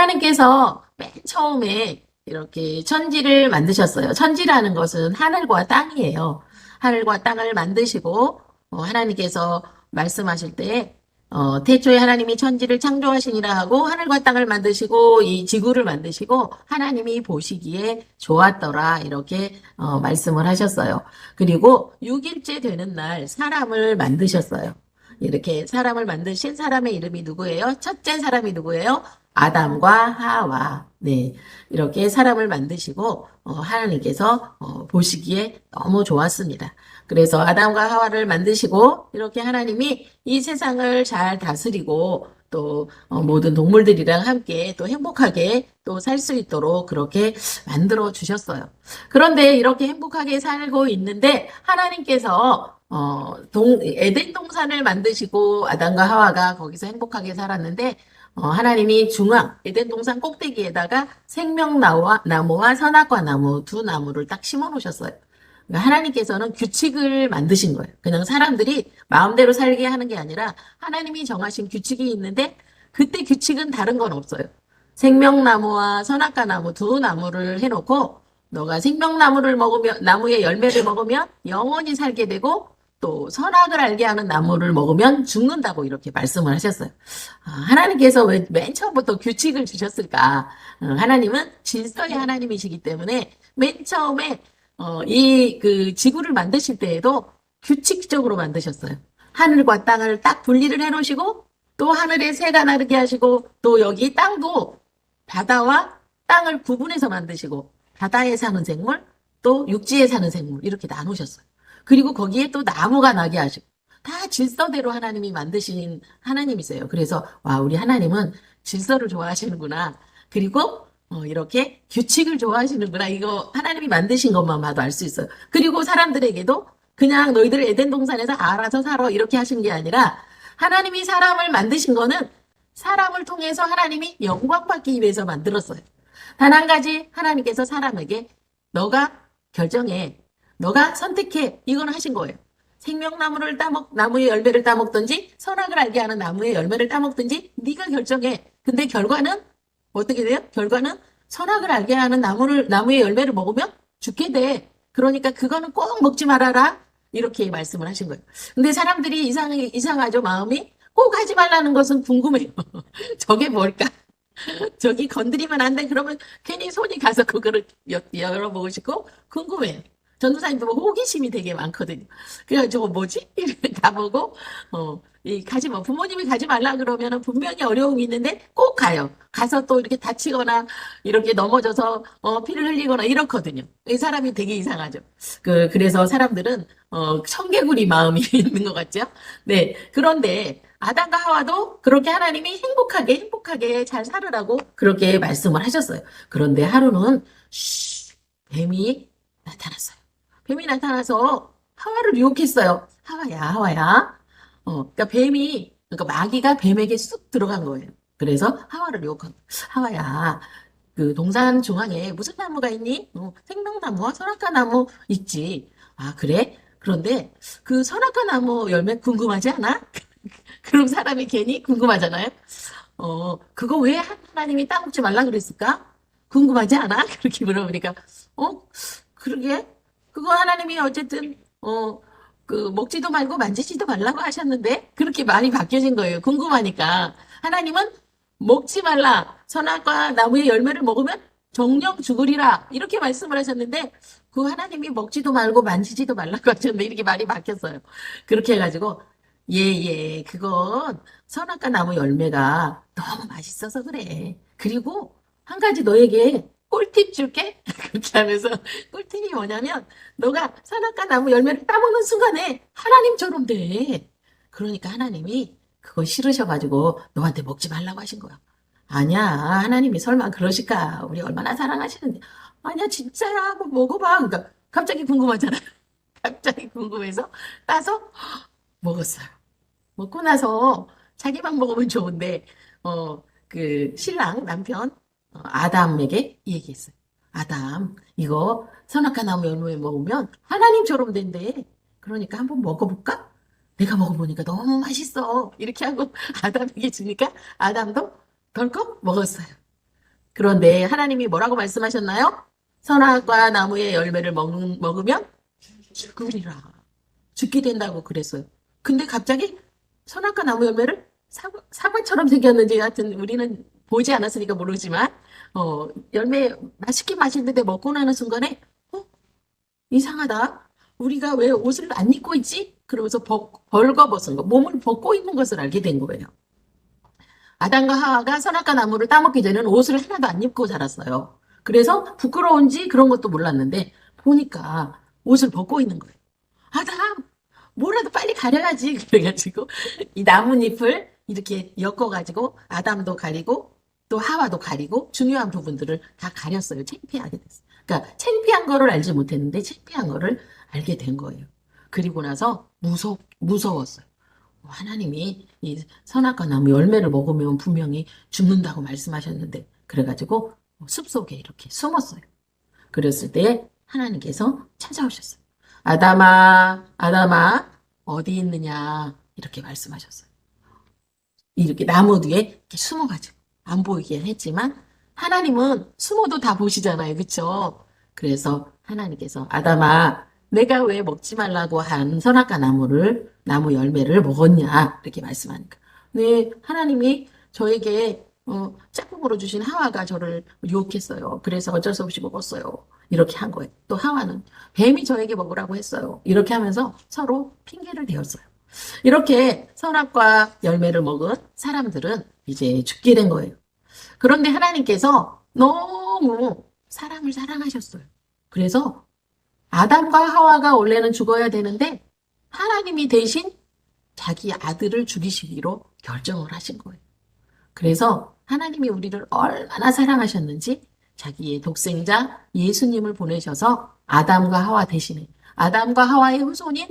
하나님께서 맨 처음에 이렇게 천지를 만드셨어요. 천지라는 것은 하늘과 땅이에요. 하늘과 땅을 만드시고 하나님께서 말씀하실 때 태초에 하나님이 천지를 창조하시니라 하고 하늘과 땅을 만드시고 이 지구를 만드시고 하나님이 보시기에 좋았더라 이렇게 말씀을 하셨어요. 그리고 6일째 되는 날 사람을 만드셨어요. 이렇게 사람을 만드신 사람의 이름이 누구예요? 첫째 사람이 누구예요? 아담과 하와. 네. 이렇게 사람을 만드시고, 하나님께서, 보시기에 너무 좋았습니다. 그래서 아담과 하와를 만드시고, 이렇게 하나님이 이 세상을 잘 다스리고, 또, 모든 동물들이랑 함께 또 행복하게 또 살 수 있도록 그렇게 만들어 주셨어요. 그런데 이렇게 행복하게 살고 있는데, 하나님께서 에덴 동산을 만드시고 아담과 하와가 거기서 행복하게 살았는데 하나님이 중앙 에덴 동산 꼭대기에다가 생명나무와 선악과 나무 두 나무를 딱 심어 놓으셨어요. 그러니까 하나님께서는 규칙을 만드신 거예요. 그냥 사람들이 마음대로 살게 하는 게 아니라 하나님이 정하신 규칙이 있는데 그때 규칙은 다른 건 없어요. 생명나무와 선악과 나무 두 나무를 해놓고 너가 생명나무를 먹으면 나무의 열매를 먹으면 영원히 살게 되고 또 선악을 알게 하는 나무를 먹으면 죽는다고 이렇게 말씀을 하셨어요. 하나님께서 왜 맨 처음부터 규칙을 주셨을까? 하나님은 질서의 하나님이시기 때문에 맨 처음에 이 그 지구를 만드실 때에도 규칙적으로 만드셨어요. 하늘과 땅을 딱 분리를 해놓으시고 또 하늘에 새가 나르게 하시고 또 여기 땅도 바다와 땅을 구분해서 만드시고 바다에 사는 생물 또 육지에 사는 생물 이렇게 나누셨어요. 그리고 거기에 또 나무가 나게 하시고 다 질서대로 하나님이 만드신 하나님이세요. 그래서 와 우리 하나님은 질서를 좋아하시는구나. 그리고 이렇게 규칙을 좋아하시는구나. 이거 하나님이 만드신 것만 봐도 알 수 있어요. 그리고 사람들에게도 그냥 너희들 에덴 동산에서 알아서 살아 이렇게 하신 게 아니라 하나님이 사람을 만드신 거는 사람을 통해서 하나님이 영광 받기 위해서 만들었어요. 단 한 가지 하나님께서 사람에게 너가 결정해. 너가 선택해. 이건 하신 거예요. 생명나무를 나무의 열매를 따먹든지 선악을 알게 하는 나무의 열매를 따먹든지 네가 결정해. 근데 결과는 어떻게 돼요? 결과는 선악을 알게 하는 나무의 열매를 먹으면 죽게 돼. 그러니까 그거는 꼭 먹지 말아라. 이렇게 말씀을 하신 거예요. 근데 사람들이 이상하죠, 마음이? 꼭 하지 말라는 것은 궁금해요. 저게 뭘까? 저기 건드리면 안 돼. 그러면 괜히 손이 가서 그거를 열어보고 싶고 궁금해. 전도사님도 뭐 호기심이 되게 많거든요. 그래서 저거 뭐지? 이렇게 가보고 부모님이 가지 말라 그러면은 분명히 어려움이 있는데 꼭 가요. 가서 또 이렇게 다치거나 이렇게 넘어져서 피를 흘리거나 이렇거든요. 이 사람이 되게 이상하죠. 그래서 사람들은 청개구리 마음이 있는 것 같죠? 네. 그런데 아담과 하와도 그렇게 하나님이 행복하게 잘 살으라고 그렇게 말씀을 하셨어요. 그런데 하루는 뱀이 나타났어요. 뱀이 나타나서 하와를 유혹했어요. 하와야. 그러니까 그러니까 마귀가 뱀에게 쑥 들어간 거예요. 그래서 하와를 유혹한, 하와야, 그 동산 중앙에 무슨 나무가 있니? 생명나무와 선악과 나무 있지. 아, 그래? 그런데 그 선악과 나무 열매 궁금하지 않아? 그럼 사람이 괜히 궁금하잖아요. 그거 왜 하나님이 따먹지 말라 그랬을까? 궁금하지 않아? 그렇게 물어보니까, 어, 그러게. 그거 하나님이 어쨌든, 먹지도 말고 만지지도 말라고 하셨는데, 그렇게 말이 바뀌어진 거예요. 궁금하니까. 하나님은 먹지 말라. 선악과 나무의 열매를 먹으면 정령 죽으리라. 이렇게 말씀을 하셨는데, 그 하나님이 먹지도 말고 만지지도 말라고 하셨는데, 이렇게 말이 바뀌었어요. 그렇게 해가지고, 예, 그건 선악과 나무 열매가 너무 맛있어서 그래. 그리고 한 가지 너에게 꿀팁 줄게. 그렇게 하면서 꿀팁이 뭐냐면 너가 선악과 나무 열매를 따먹는 순간에 하나님처럼 돼. 그러니까 하나님이 그거 싫으셔가지고 너한테 먹지 말라고 하신 거야. 아니야, 하나님이 설마 그러실까? 우리 얼마나 사랑하시는데. 아니야, 진짜야. 한번 먹어봐. 그러니까 갑자기 궁금하잖아. 갑자기 궁금해서 따서 먹었어요. 먹고 나서 자기만 먹으면 좋은데, 그 신랑, 남편, 아담에게 얘기했어요. 아담, 이거 선악과 나무 열매 먹으면 하나님처럼 된대. 그러니까 한번 먹어볼까? 내가 먹어보니까 너무 맛있어. 이렇게 하고 아담에게 주니까 아담도 덜컥 먹었어요. 그런데 하나님이 뭐라고 말씀하셨나요? 선악과 나무의 열매를 먹으면 죽으리라. 죽게 된다고 그랬어요. 근데 갑자기 선악과 나무 열매를 사과처럼 생겼는지 하여튼 우리는 보지 않았으니까 모르지만 열매 맛있게 맛있는데 먹고 나는 순간에 어, 이상하다. 우리가 왜 옷을 안 입고 있지? 그러면서 벌거벗은 거, 몸을 벗고 있는 것을 알게 된 거예요. 아담과 하와가 선악과 나무를 따먹기 전에는 옷을 하나도 안 입고 자랐어요. 그래서 부끄러운지 그런 것도 몰랐는데 보니까 옷을 벗고 있는 거예요. 아담, 뭐라도 빨리 가려야지. 그래가지고 이 나뭇잎을 이렇게 엮어가지고 아담도 가리고 또 하와도 가리고 중요한 부분들을 다 가렸어요. 창피하게 됐어요. 그러니까 창피한 거를 알지 못했는데 창피한 거를 알게 된 거예요. 그리고 나서 무서웠어요. 하나님이 이 선악과 나무 열매를 먹으면 분명히 죽는다고 말씀하셨는데 그래가지고 숲속에 이렇게 숨었어요. 그랬을 때 하나님께서 찾아오셨어요. 아담아, 아담아, 어디 있느냐 이렇게 말씀하셨어요. 이렇게 나무 뒤에 이렇게 숨어가지고 안 보이긴 했지만 하나님은 숨어도 다 보시잖아요. 그쵸? 그래서 하나님께서 아담아 내가 왜 먹지 말라고 한 선악과 나무 열매를 먹었냐 이렇게 말씀하니까 네 하나님이 저에게 짝꿍으로 주신 하와가 저를 유혹했어요. 그래서 어쩔 수 없이 먹었어요. 이렇게 한 거예요. 또 하와는 뱀이 저에게 먹으라고 했어요. 이렇게 하면서 서로 핑계를 대었어요. 이렇게 선악과 열매를 먹은 사람들은 이제 죽게 된 거예요. 그런데 하나님께서 너무 사람을 사랑하셨어요. 그래서 아담과 하와가 원래는 죽어야 되는데 하나님이 대신 자기 아들을 죽이시기로 결정을 하신 거예요. 그래서 하나님이 우리를 얼마나 사랑하셨는지 자기의 독생자 예수님을 보내셔서 아담과 하와 대신에 아담과 하와의 후손인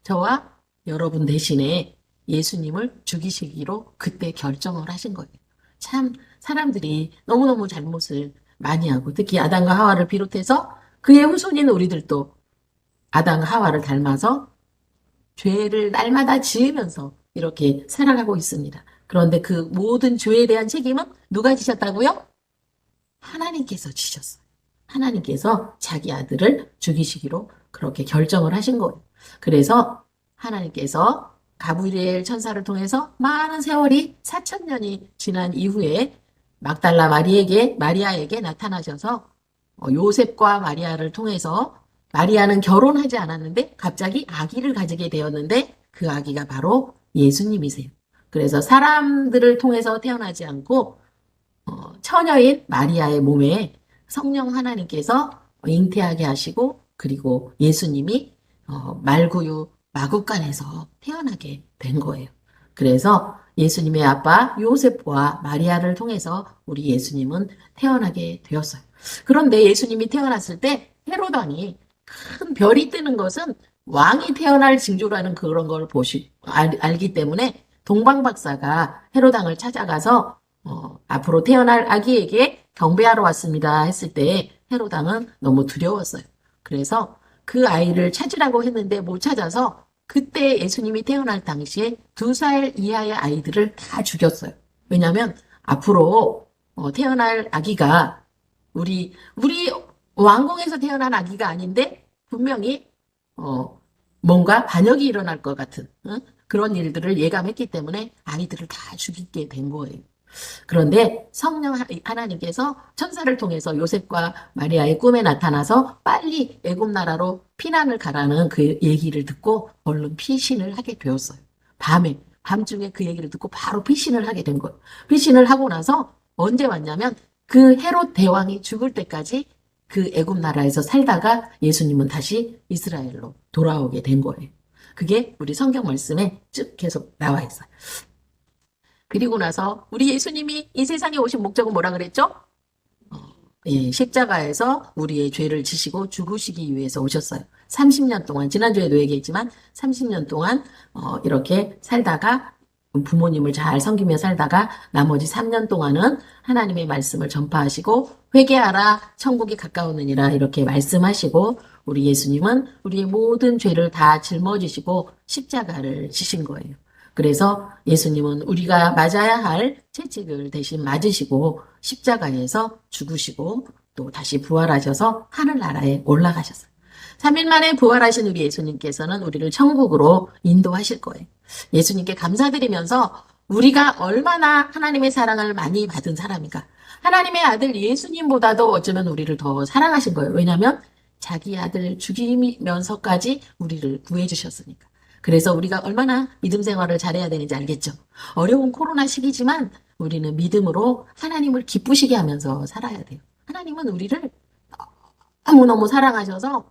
저와 여러분 대신에 예수님을 죽이시기로 그때 결정을 하신 거예요. 참 사람들이 너무너무 잘못을 많이 하고 특히 아담과 하와를 비롯해서 그의 후손인 우리들도 아담과 하와를 닮아서 죄를 날마다 지으면서 이렇게 살아가고 있습니다. 그런데 그 모든 죄에 대한 책임은 누가 지셨다고요? 하나님께서 지셨어요. 하나님께서 자기 아들을 죽이시기로 그렇게 결정을 하신 거예요. 그래서 하나님께서 가브리엘 천사를 통해서 많은 세월이 4,000년이 지난 이후에 막달라 마리아에게 나타나셔서 요셉과 마리아를 통해서 마리아는 결혼하지 않았는데 갑자기 아기를 가지게 되었는데 그 아기가 바로 예수님이세요. 그래서 사람들을 통해서 태어나지 않고 처녀인 마리아의 몸에 성령 하나님께서 잉태하게 하시고 그리고 예수님이 말구유 마구간에서 태어나게 된 거예요. 그래서 예수님의 아빠 요셉과 마리아를 통해서 우리 예수님은 태어나게 되었어요. 그런데 예수님이 태어났을 때 헤로당이 큰 별이 뜨는 것은 왕이 태어날 징조라는 그런 걸 알기 때문에 동방박사가 헤로당을 찾아가서 앞으로 태어날 아기에게 경배하러 왔습니다 했을 때 헤로당은 너무 두려웠어요. 그래서 그 아이를 찾으라고 했는데 못 찾아서 그때 예수님이 태어날 당시에 2살 이하의 아이들을 다 죽였어요. 왜냐하면 앞으로 태어날 아기가 우리 왕궁에서 태어난 아기가 아닌데 분명히 뭔가 반역이 일어날 것 같은 그런 일들을 예감했기 때문에 아이들을 다 죽이게 된 거예요. 그런데 성령 하나님께서 천사를 통해서 요셉과 마리아의 꿈에 나타나서 빨리 애굽 나라로 피난을 가라는 그 얘기를 듣고 얼른 피신을 하게 되었어요. 밤중에 그 얘기를 듣고 바로 피신을 하게 된 거예요. 피신을 하고 나서 언제 왔냐면 그 헤롯 대왕이 죽을 때까지 그 애굽 나라에서 살다가 예수님은 다시 이스라엘로 돌아오게 된 거예요. 그게 우리 성경 말씀에 쭉 계속 나와 있어요. 그리고 나서 우리 예수님이 이 세상에 오신 목적은 뭐라 그랬죠? 십자가에서 우리의 죄를 지시고 죽으시기 위해서 오셨어요. 30년 동안, 지난주에도 얘기했지만 30년 동안 이렇게 살다가 부모님을 잘 섬기며 살다가 나머지 3년 동안은 하나님의 말씀을 전파하시고 회개하라 천국이 가까우느니라 이렇게 말씀하시고 우리 예수님은 우리의 모든 죄를 다 짊어지시고 십자가를 지신 거예요. 그래서 예수님은 우리가 맞아야 할 채찍을 대신 맞으시고 십자가에서 죽으시고 또 다시 부활하셔서 하늘나라에 올라가셨어요. 3일 만에 부활하신 우리 예수님께서는 우리를 천국으로 인도하실 거예요. 예수님께 감사드리면서 우리가 얼마나 하나님의 사랑을 많이 받은 사람인가. 하나님의 아들 예수님보다도 어쩌면 우리를 더 사랑하신 거예요. 왜냐하면 자기 아들 죽이면서까지 우리를 구해주셨으니까. 그래서 우리가 얼마나 믿음 생활을 잘해야 되는지 알겠죠? 어려운 코로나 시기지만 우리는 믿음으로 하나님을 기쁘시게 하면서 살아야 돼요. 하나님은 우리를 너무너무 사랑하셔서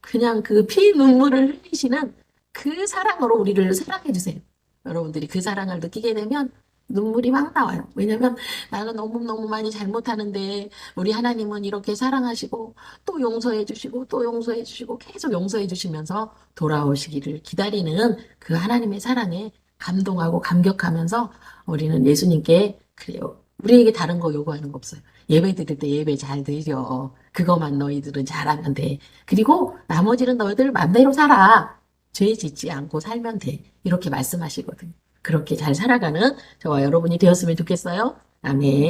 그냥 그 피 눈물을 흘리시는 그 사랑으로 우리를 사랑해 주세요. 여러분들이 그 사랑을 느끼게 되면 눈물이 막 나와요. 왜냐면 나는 너무너무 많이 잘못하는데 우리 하나님은 이렇게 사랑하시고 또 용서해 주시고 또 용서해 주시고 계속 용서해 주시면서 돌아오시기를 기다리는 그 하나님의 사랑에 감동하고 감격하면서 우리는 예수님께 그래요. 우리에게 다른 거 요구하는 거 없어요. 예배 드릴 때 예배 잘 드려. 그거만 너희들은 잘하면 돼. 그리고 나머지는 너희들 맘대로 살아. 죄 짓지 않고 살면 돼. 이렇게 말씀하시거든요. 그렇게 잘 살아가는 저와 여러분이 되었으면 좋겠어요. 아멘.